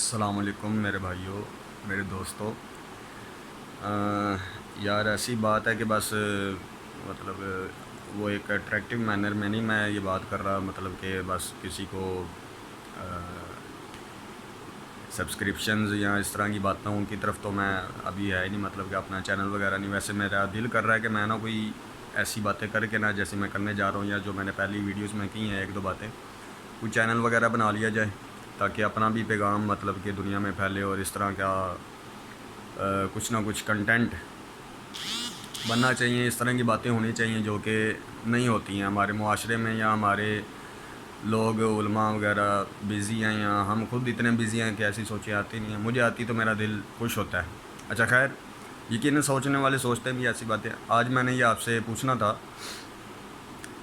السلام علیکم میرے بھائیوں، میرے دوستوں۔ یار ایسی بات ہے کہ بس مطلب وہ ایک اٹریکٹیو مینر میں نہیں میں یہ بات کر رہا، مطلب کہ بس کسی کو سبسکرپشنز یا اس طرح کی باتوں کی طرف تو میں ابھی ہے ہی نہیں، مطلب کہ اپنا چینل وغیرہ نہیں۔ ویسے میرا دل کر رہا ہے کہ میں نا کوئی ایسی باتیں کر کے نا، جیسے میں کرنے جا رہا ہوں یا جو میں نے پہلی ویڈیوز میں کی ہیں ایک دو باتیں، کوئی چینل وغیرہ بنا لیا جائے تاکہ اپنا بھی پیغام مطلب کہ دنیا میں پھیلے، اور اس طرح کا کچھ نہ کچھ کنٹینٹ بننا چاہیے۔ اس طرح کی باتیں ہونی چاہیے جو کہ نہیں ہوتی ہیں ہمارے معاشرے میں، یا ہمارے لوگ علماء وغیرہ بزی ہیں، یا ہم خود اتنے بزی ہیں کہ ایسی سوچیں آتی نہیں ہیں۔ مجھے آتی تو میرا دل خوش ہوتا ہے۔ اچھا خیر، یقیناً سوچنے والے سوچتے بھی ایسی باتیں۔ آج میں نے یہ آپ سے پوچھنا تھا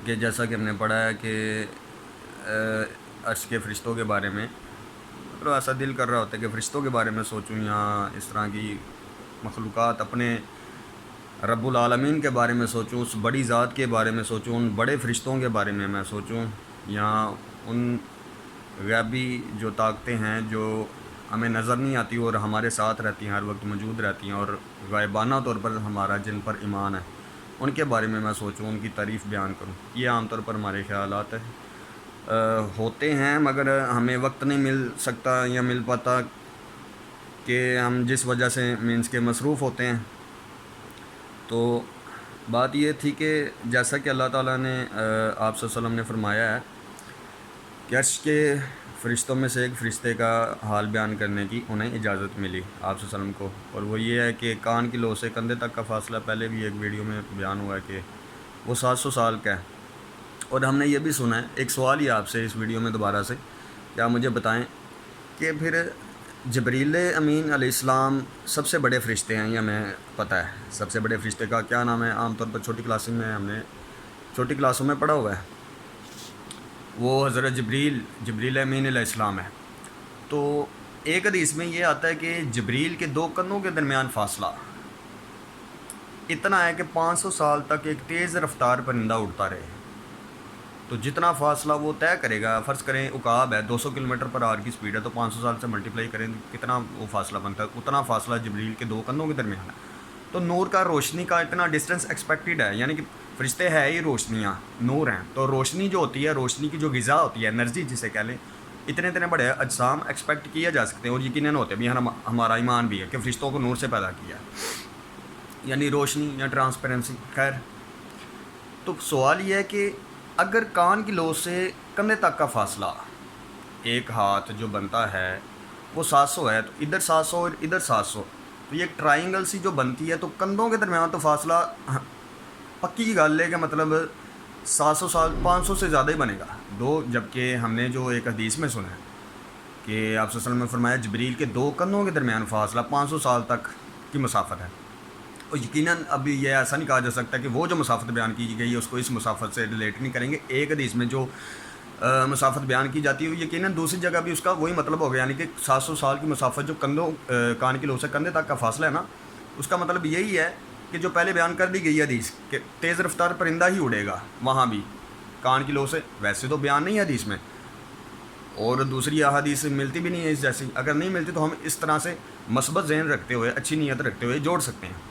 کہ جیسا کہ ہم نے پڑھا ہے کہ عرش کے فرشتوں کے بارے میں، مطلب ایسا دل کر رہا ہوتا ہے کہ فرشتوں کے بارے میں سوچوں، یا اس طرح کی مخلوقات اپنے رب العالمین کے بارے میں سوچوں، اس بڑی ذات کے بارے میں سوچوں، ان بڑے فرشتوں کے بارے میں سوچوں، یا ان غیبی جو طاقتیں ہیں جو ہمیں نظر نہیں آتی اور ہمارے ساتھ رہتی ہیں، ہر وقت موجود رہتی ہیں، اور غائبانہ طور پر ہمارا جن پر ایمان ہے، ان کے بارے میں سوچوں، ان کی تعریف بیان کروں۔ یہ عام طور پر ہمارے خیالات ہوتے ہیں، مگر ہمیں وقت نہیں مل سکتا یا مل پاتا کہ ہم جس وجہ سے مینس کے مصروف ہوتے ہیں۔ تو بات یہ تھی کہ جیسا کہ اللہ تعالیٰ نے آپ صلی اللہ علیہ وسلم نے فرمایا ہے کہ عرش کے فرشتوں میں سے ایک فرشتے کا حال بیان کرنے کی انہیں اجازت ملی آپ صلی اللہ علیہ وسلم کو، اور وہ یہ ہے کہ کان کی لو سے کندھے تک کا فاصلہ پہلے بھی ایک ویڈیو میں بیان ہوا ہے کہ وہ 700 سال کا ہے۔ اور ہم نے یہ بھی سنا ہے، ایک سوال ہی آپ سے اس ویڈیو میں دوبارہ سے، کیا مجھے بتائیں کہ پھر جبریل امین علیہ السلام سب سے بڑے فرشتے ہیں؟ یا ہمیں پتہ ہے سب سے بڑے فرشتے کا کیا نام ہے؟ عام طور پر چھوٹی کلاسوں میں پڑھا ہوا ہے، وہ حضرت جبریل امین علیہ السلام ہے۔ تو ایک حدیث میں یہ آتا ہے کہ جبریل کے دو کندھوں کے درمیان فاصلہ اتنا ہے کہ 500 سال تک ایک تیز رفتار پرندہ اڑتا رہے۔ تو جتنا فاصلہ وہ طے کرے گا، فرض کریں عقاب ہے 200 کلومیٹر پر آور کی سپیڈ ہے، تو 500 سال سے ملٹیپلائی کریں کتنا وہ فاصلہ بنتا ہے، اتنا فاصلہ جبریل کے دو کندھوں کے درمیان ہے۔ تو نور کا، روشنی کا اتنا ڈسٹینس ایکسپیکٹڈ ہے، یعنی کہ فرشتے ہے ہی روشنیاں، نور ہیں، تو روشنی جو ہوتی ہے، روشنی کی جو غذا ہوتی ہے، انرجی جسے کہہ لیں، اتنے بڑے اجسام ایکسپیکٹ کیا جا سکتے ہیں، اور یقیناً ہوتے بھی ہمارا ایمان بھی ہے کہ فرشتوں کو نور سے پیدا کیا ہے، یعنی روشنی یا ٹرانسپیرنسی۔ خیر، تو سوال یہ ہے کہ اگر کان کی لو سے کندھے تک کا فاصلہ ایک ہاتھ جو بنتا ہے وہ 700 ہے، تو ادھر 700 اور ادھر 700، تو یہ ایک ٹرائنگل سی جو بنتی ہے، تو کندھوں کے درمیان تو فاصلہ پکی گل ہے کہ مطلب 700 سال 500 سے زیادہ ہی بنے گا دو، جبکہ ہم نے جو ایک حدیث میں سنا ہے کہ آپ صلی اللہ علیہ وسلم نے فرمایا جبریل کے دو کندھوں کے درمیان فاصلہ 500 سال تک کی مسافت ہے۔ اور یقیناً ابھی یہ ایسا نہیں کہا جا سکتا کہ وہ جو مسافت بیان کی گئی ہے اس کو اس مسافت سے ریلیٹ نہیں کریں گے۔ ایک حدیث میں جو مسافت بیان کی جاتی ہے یقیناً دوسری جگہ بھی اس کا وہی مطلب ہوگا، یعنی کہ 700 سال کی مسافت جو کان کی لو سے کندھے تک کا فاصلہ ہے نا، اس کا مطلب یہی ہے کہ جو پہلے بیان کر دی گئی حدیث کہ تیز رفتار پرندہ ہی اڑے گا، وہاں بھی کان کی لو سے ویسے تو بیان نہیں ہے حدیث میں، اور دوسری احادیث ملتی بھی نہیں ہے اس جیسی۔ اگر نہیں ملتی تو ہم اس طرح سے مثبت ذہن رکھتے ہوئے، اچھی نیت رکھتے ہوئے جوڑ سکتے ہیں،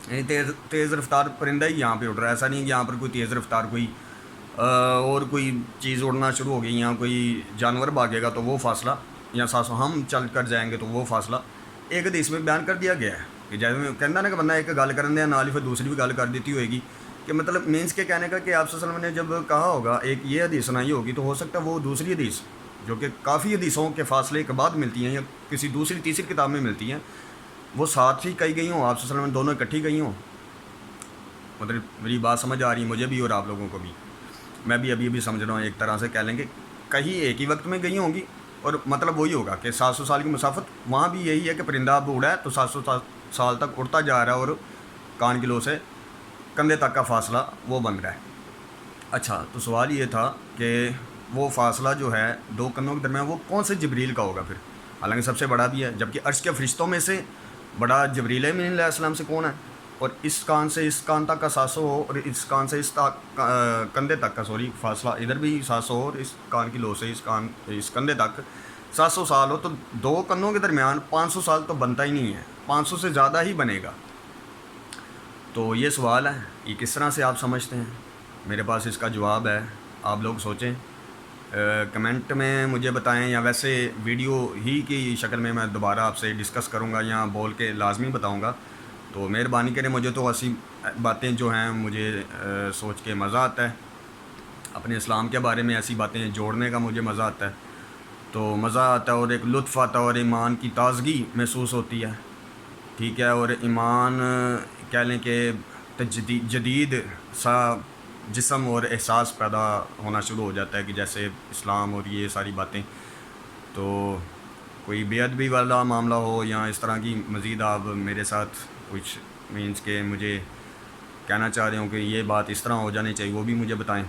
یعنی تیز رفتار پرندہ ہی یہاں پہ اڑ رہا ہے، ایسا نہیں کہ یہاں پر کوئی تیز رفتار کوئی اور کوئی چیز اڑنا شروع ہو گئی، یہاں کوئی جانور بھاگے گا تو وہ فاصلہ، یا 700 ہم چل کر جائیں گے تو وہ فاصلہ ایک حدیث میں بیان کر دیا گیا ہے کہ جیسے میں کہنا نا کہ بندہ ایک گل کرن دیا نال ہی پھر دوسری بھی گل کر دیتی ہوئے گی، کہ مطلب مینس کے کہنے کا کہ آپ صلی اللہ علیہ وسلم نے جب کہا ہوگا ایک یہ حدیث سنائی ہوگی، تو ہو سکتا ہے وہ دوسری حدیث جو کہ کافی حدیثوں کے فاصلے کے بعد ملتی ہیں یا کسی دوسری تیسری کتاب میں ملتی ہیں، وہ ساتھ ہی کہی گئی ہوں، آپ صلی اللہ علیہ وسلم دونوں اکٹھی گئی ہوں۔ مطلب میری بات سمجھ آ رہی ہے مجھے بھی اور آپ لوگوں کو بھی، میں بھی ابھی سمجھ رہا ہوں، ایک طرح سے کہہ لیں گے کہیں ایک ہی وقت میں گئی ہوں گی، اور مطلب وہی ہوگا کہ 700 سال کی مسافت وہاں بھی یہی ہے کہ پرندہ اب اڑا ہے تو 700 سال تک اڑتا جا رہا ہے، اور کان کی لو سے کندھے تک کا فاصلہ وہ بن رہا ہے۔ اچھا، تو سوال یہ تھا کہ وہ فاصلہ جو ہے دو کندھوں کے درمیان وہ کون سے جبریل کا ہوگا پھر؟ حالانکہ سب سے بڑا بھی ہے، جبکہ عرش کے فرشتوں میں سے بڑا جبریل امین علیہ السلام سے کون ہے؟ اور اس کان سے اس کان تک کا 700 ہو، اور اس کان سے اس کندھے تک کا فاصلہ ادھر بھی 700 ہو، اور اس کان کی لو سے اس کندھے تک 700 سال ہو تو دو کنوں کے درمیان 500 سال تو بنتا ہی نہیں ہے، 500 سے زیادہ ہی بنے گا۔ تو یہ سوال ہے، یہ کس طرح سے آپ سمجھتے ہیں؟ میرے پاس اس کا جواب ہے، آپ لوگ سوچیں، کمنٹ میں مجھے بتائیں، یا ویسے ویڈیو ہی کی شکل میں میں دوبارہ آپ سے ڈسکس کروں گا یا بول کے لازمی بتاؤں گا۔ تو مہربانی کریں، مجھے تو ایسی باتیں جو ہیں مجھے سوچ کے مزہ آتا ہے، اپنے اسلام کے بارے میں ایسی باتیں جوڑنے کا مجھے مزہ آتا ہے، تو مزہ آتا ہے اور ایک لطف آتا ہے اور ایمان کی تازگی محسوس ہوتی ہے، ٹھیک ہے، اور ایمان کہہ لیں کہ جدید سا جسم اور احساس پیدا ہونا شروع ہو جاتا ہے کہ جیسے اسلام اور یہ ساری باتیں، تو کوئی بے ادبی والا معاملہ ہو یا اس طرح کی مزید آپ میرے ساتھ کچھ مینس کہ مجھے کہنا چاہ رہے ہوں کہ یہ بات اس طرح ہو جانی چاہیے، وہ بھی مجھے بتائیں،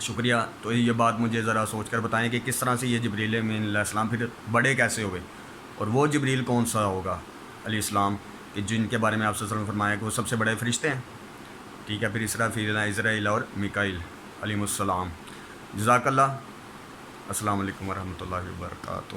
شکریہ۔ تو یہ بات مجھے ذرا سوچ کر بتائیں کہ کس طرح سے یہ جبریل امین علیہ السلام پھر بڑے کیسے ہوئے، اور وہ جبریل کون سا ہوگا علیہ السلام کہ جن کے بارے میں آپ سے فرمایا کہ وہ سب سے بڑے فرشتے ہیں، ٹھیک ہے، پھر اسرافیل، عزرائیل اور میکائیل علیہ السلام۔ جزاک اللہ، السلام علیکم ورحمۃ اللہ وبرکاتہ۔